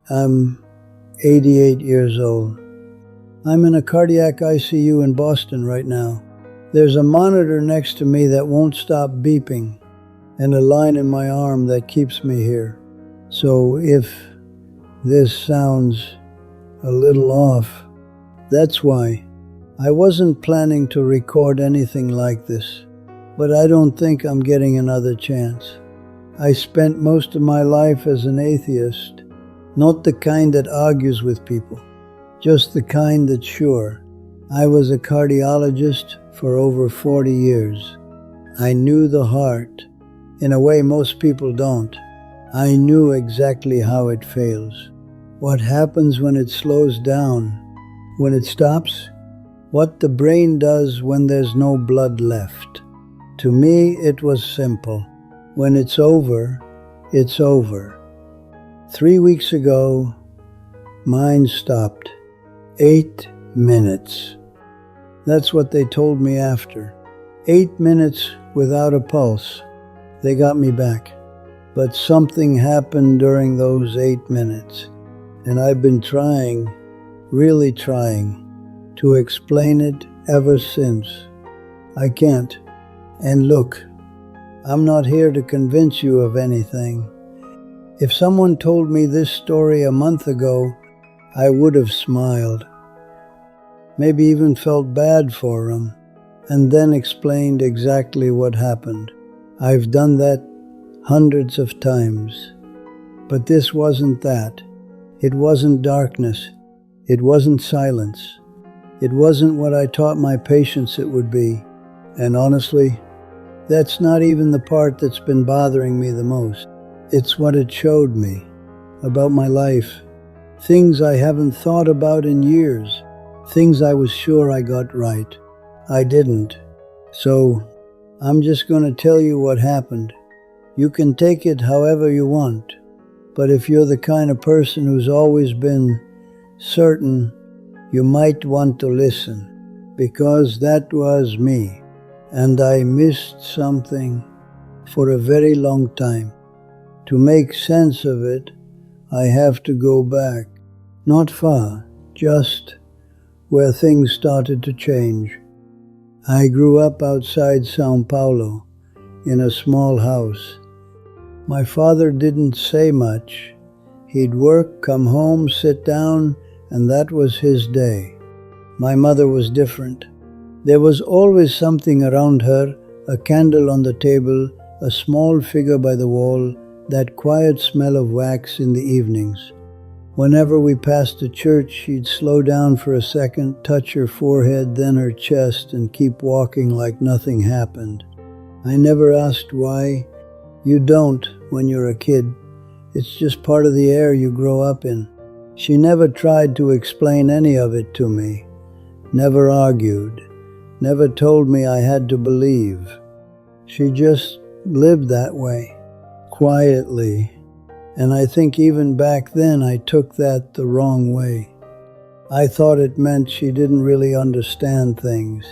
I'm 88 years old. I'm in a cardiac ICU in Boston right now. There's a monitor next to me that won't stop beeping, and a line in my arm that keeps me here. So if this sounds a little off, that's why. I wasn't planning to record anything like this, but I don't think I'm getting another chance. I spent most of my life as an atheist, not the kind that argues with people, just the kind that's sure. I was a cardiologist for over 40 years. I knew the heart in a way most people don't. I knew exactly how it fails, what happens when it slows down, when it stops, what the brain does when there's no blood left. To me, it was simple. When it's over, it's over. 3 weeks ago, mine stopped. 8 minutes. That's what they told me after. 8 minutes without a pulse. They got me back. But something happened during those 8 minutes, and I've been trying, really trying, to explain it ever since. I can't. And look, I'm not here to convince you of anything. If someone told me this story a month ago, I would have smiled, maybe even felt bad for him, and then explained exactly what happened. I've done that hundreds of times. But this wasn't that. It wasn't darkness. It wasn't silence. It wasn't what I taught my patients it would be. And honestly, that's not even the part that's been bothering me the most. It's what it showed me about my life. Things I haven't thought about in years. Things I was sure I got right. I didn't. So, I'm just going to tell you what happened. You can take it however you want. But if you're the kind of person who's always been certain, you might want to listen. Because that was me. And I missed something for a very long time. To make sense of it, I have to go back. Not far, just where things started to change. I grew up outside São Paulo, in a small house. My father didn't say much. He'd work, come home, sit down, and that was his day. My mother was different. There was always something around her, a candle on the table, a small figure by the wall, that quiet smell of wax in the evenings. Whenever we passed a church, she'd slow down for a second, touch her forehead, then her chest, and keep walking like nothing happened. I never asked why. You don't when you're a kid. It's just part of the air you grow up in. She never tried to explain any of it to me, never argued, never told me I had to believe. She just lived that way, quietly. And I think even back then I took that the wrong way. I thought it meant she didn't really understand things.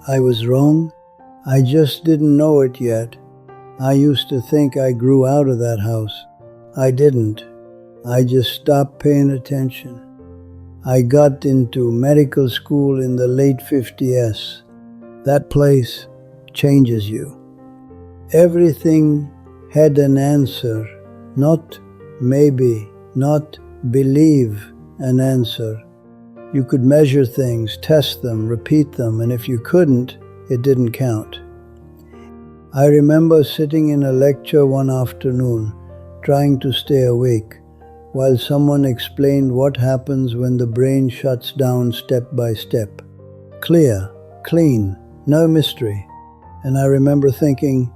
I was wrong. I just didn't know it yet. I used to think I grew out of that house. I didn't. I just stopped paying attention. I got into medical school in the late 50s. That place changes you. Everything had an answer, not maybe, not believe an answer. You could measure things, test them, repeat them, and if you couldn't, it didn't count. I remember sitting in a lecture one afternoon, trying to stay awake, while someone explained what happens when the brain shuts down step by step. Clear, clean, no mystery. And I remember thinking,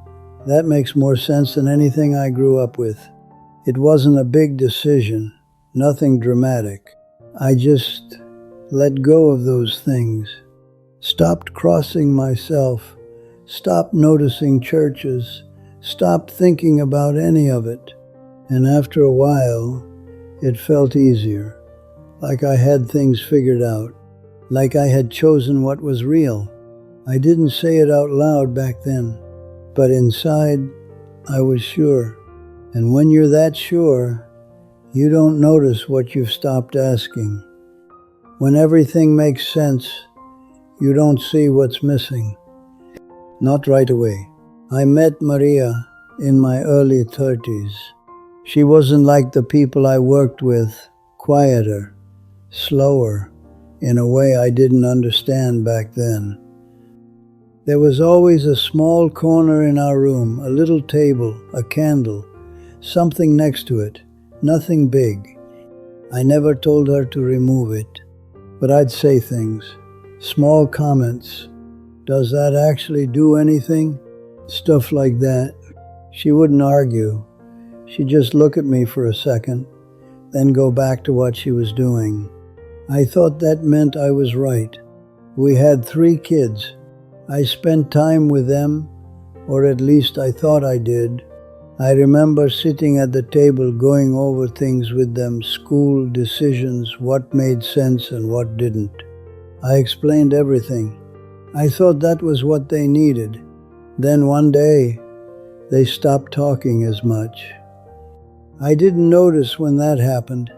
that makes more sense than anything I grew up with. It wasn't a big decision, nothing dramatic. I just let go of those things, stopped crossing myself, stopped noticing churches, stopped thinking about any of it. And after a while, it felt easier, like I had things figured out, like I had chosen what was real. I didn't say it out loud back then, but inside, I was sure. And when you're that sure, You don't notice what you've stopped asking. When everything makes sense, you don't see what's missing. Not right away. I met Maria in my early 30s. She wasn't like the people I worked with, quieter, slower, in a way I didn't understand back then. There was always a small corner in our room, a little table, a candle, something next to it, nothing big. I never told her to remove it, but I'd say things, small comments. Does that actually do anything? Stuff like that. She wouldn't argue. She'd just look at me for a second, then go back to what she was doing. I thought that meant I was right. We had 3 kids. I spent time with them, or at least I thought I did. I remember sitting at the table going over things with them, school decisions, what made sense and what didn't. I explained everything. I thought that was what they needed. Then one day, they stopped talking as much. I didn't notice when that happened.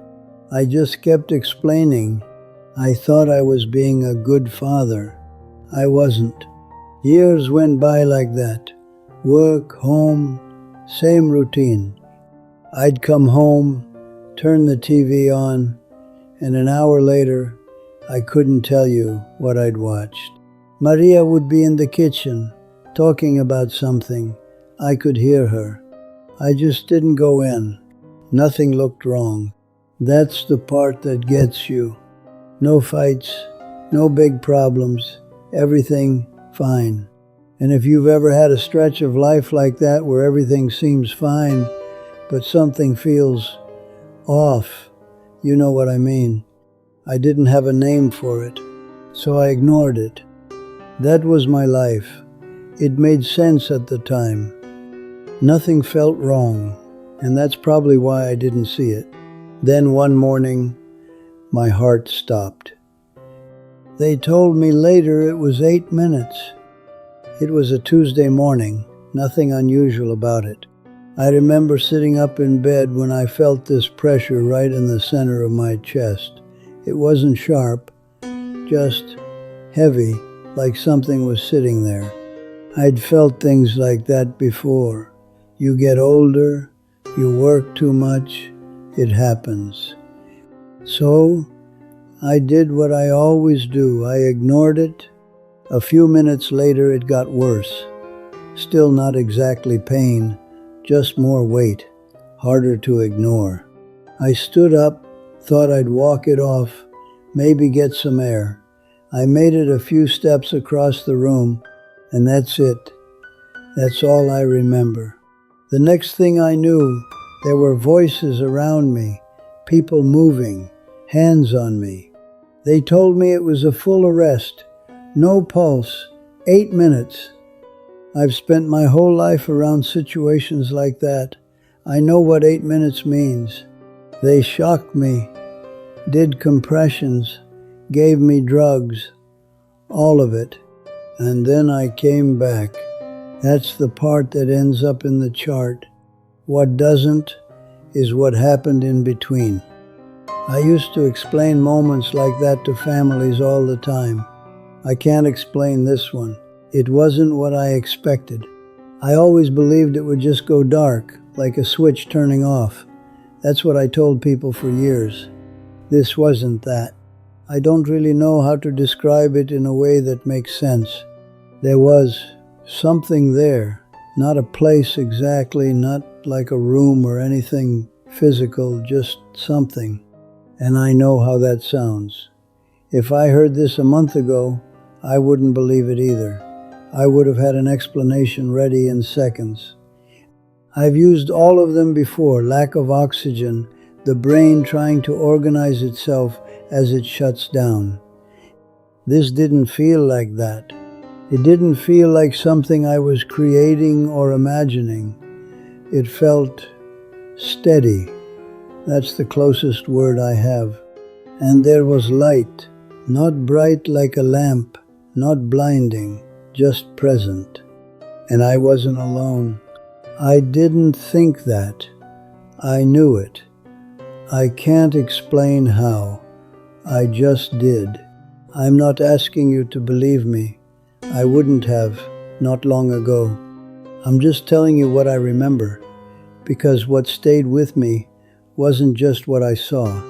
I just kept explaining. I thought I was being a good father. I wasn't. Years went by like that. Work, home, same routine. I'd come home, turn the TV on, and an hour later, I couldn't tell you what I'd watched. Maria would be in the kitchen, talking about something. I could hear her. I just didn't go in. Nothing looked wrong. That's the part that gets you. No fights, no big problems, everything fine. And if you've ever had a stretch of life like that where everything seems fine, but something feels off, you know what I mean. I didn't have a name for it, so I ignored it. That was my life. It made sense at the time. Nothing felt wrong, and that's probably why I didn't see it. Then one morning, my heart stopped. They told me later it was 8 minutes. It was a Tuesday morning, nothing unusual about it. I remember sitting up in bed when I felt this pressure right in the center of my chest. It wasn't sharp, just heavy, like something was sitting there. I'd felt things like that before. You get older, you work too much, it happens. So, I did what I always do. I ignored it. A few minutes later, it got worse. Still not exactly pain, just more weight, harder to ignore. I stood up, thought I'd walk it off, maybe get some air. I made it a few steps across the room, and that's it. That's all I remember. The next thing I knew, there were voices around me, people moving, hands on me. They told me it was a full arrest, no pulse, 8 minutes. I've spent my whole life around situations like that. I know what 8 minutes means. They shocked me, did compressions, gave me drugs, all of it. And then I came back. That's the part that ends up in the chart. What doesn't is what happened in between. I used to explain moments like that to families all the time. I can't explain this one. It wasn't what I expected. I always believed it would just go dark, like a switch turning off. That's what I told people for years. This wasn't that. I don't really know how to describe it in a way that makes sense. There was something there, not a place exactly, not like a room or anything physical, just something. And I know how that sounds. If I heard this a month ago, I wouldn't believe it either. I would have had an explanation ready in seconds. I've used all of them before. Lack of oxygen, the brain trying to organize itself as it shuts down. This didn't feel like that. It didn't feel like something I was creating or imagining. It felt steady. That's the closest word I have. And there was light, not bright like a lamp, not blinding, just present. And I wasn't alone. I didn't think that. I knew it. I can't explain how. I just did. I'm not asking you to believe me. I wouldn't have, not long ago. I'm just telling you what I remember, because what stayed with me wasn't just what I saw.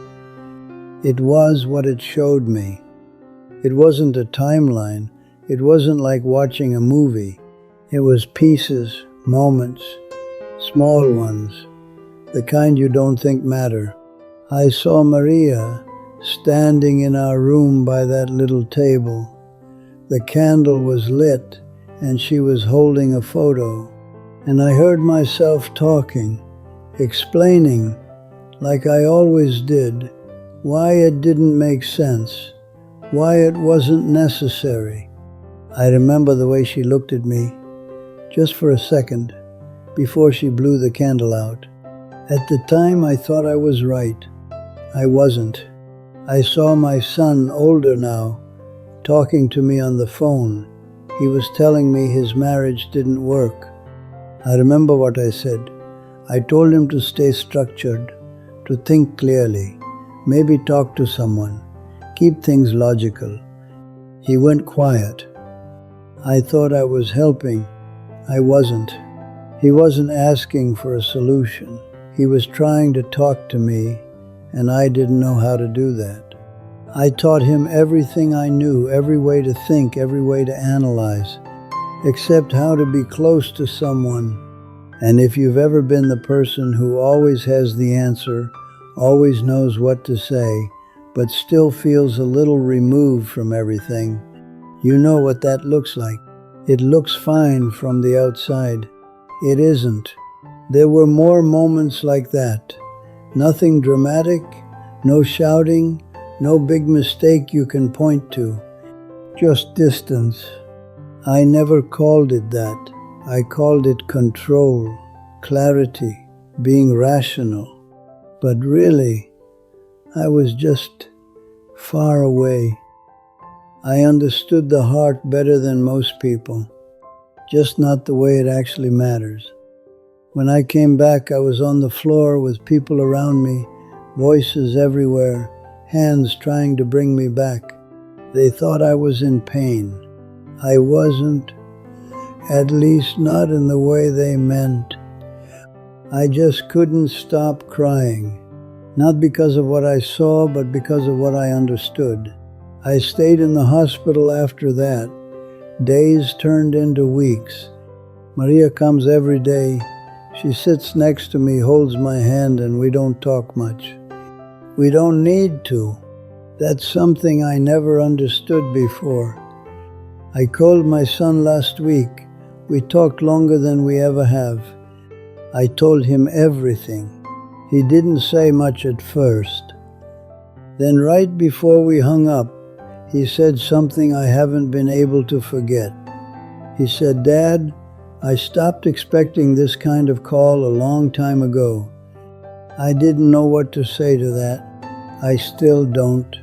It was what it showed me. It wasn't a timeline. It wasn't like watching a movie. It was pieces, moments, small ones, the kind you don't think matter. I saw Maria standing in our room by that little table. The candle was lit and she was holding a photo. And I heard myself talking, explaining, like I always did, why it didn't make sense, why it wasn't necessary. I remember the way she looked at me, just for a second, before she blew the candle out. At the time I thought I was right. I wasn't. I saw my son, older now, talking to me on the phone. He was telling me his marriage didn't work. I remember what I said. I told him to stay structured, to think clearly, maybe talk to someone, keep things logical. He went quiet. I thought I was helping. I wasn't. He wasn't asking for a solution. He was trying to talk to me, and I didn't know how to do that. I taught him everything I knew, every way to think, every way to analyze, except how to be close to someone. And if you've ever been the person who always has the answer, always knows what to say, but still feels a little removed from everything, you know what that looks like. It looks fine from the outside. It isn't. There were more moments like that. Nothing dramatic, no shouting, no big mistake you can point to. Just distance. I never called it that. I called it control, clarity, being rational. But really, I was just far away. I understood the heart better than most people, just not the way it actually matters. When I came back, I was on the floor with people around me, voices everywhere, hands trying to bring me back. They thought I was in pain. I wasn't, at least not in the way they meant. I just couldn't stop crying, not because of what I saw, but because of what I understood. I stayed in the hospital after that. Days turned into weeks. Maria comes every day. She sits next to me, holds my hand, and we don't talk much. We don't need to. That's something I never understood before. I called my son last week. We talked longer than we ever have. I told him everything. He didn't say much at first. Then right before we hung up, he said something I haven't been able to forget. He said, "Dad, I stopped expecting this kind of call a long time ago." I didn't know what to say to that. I still don't.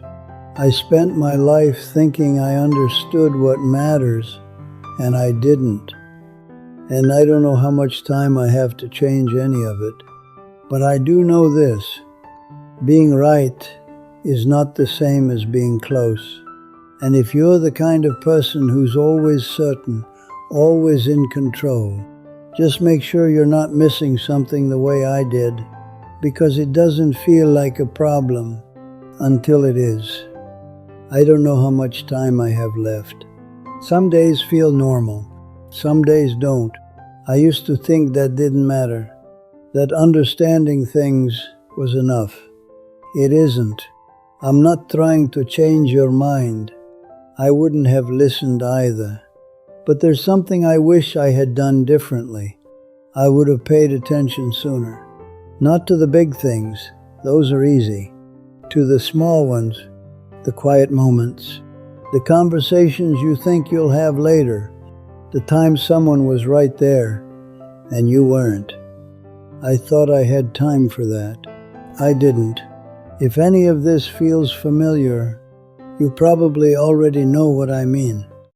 I spent my life thinking I understood what matters, and I didn't. And I don't know how much time I have to change any of it. But I do know this. Being right is not the same as being close. And if you're the kind of person who's always certain, always in control, just make sure you're not missing something the way I did, because it doesn't feel like a problem until it is. I don't know how much time I have left. Some days feel normal. Some days don't. I used to think that didn't matter, that understanding things was enough. It isn't. I'm not trying to change your mind. I wouldn't have listened either. But there's something I wish I had done differently. I would have paid attention sooner. Not to the big things, those are easy. To the small ones, the quiet moments, the conversations you think you'll have later, the time someone was right there and you weren't. I thought I had time for that. I didn't. If any of this feels familiar, you probably already know what I mean.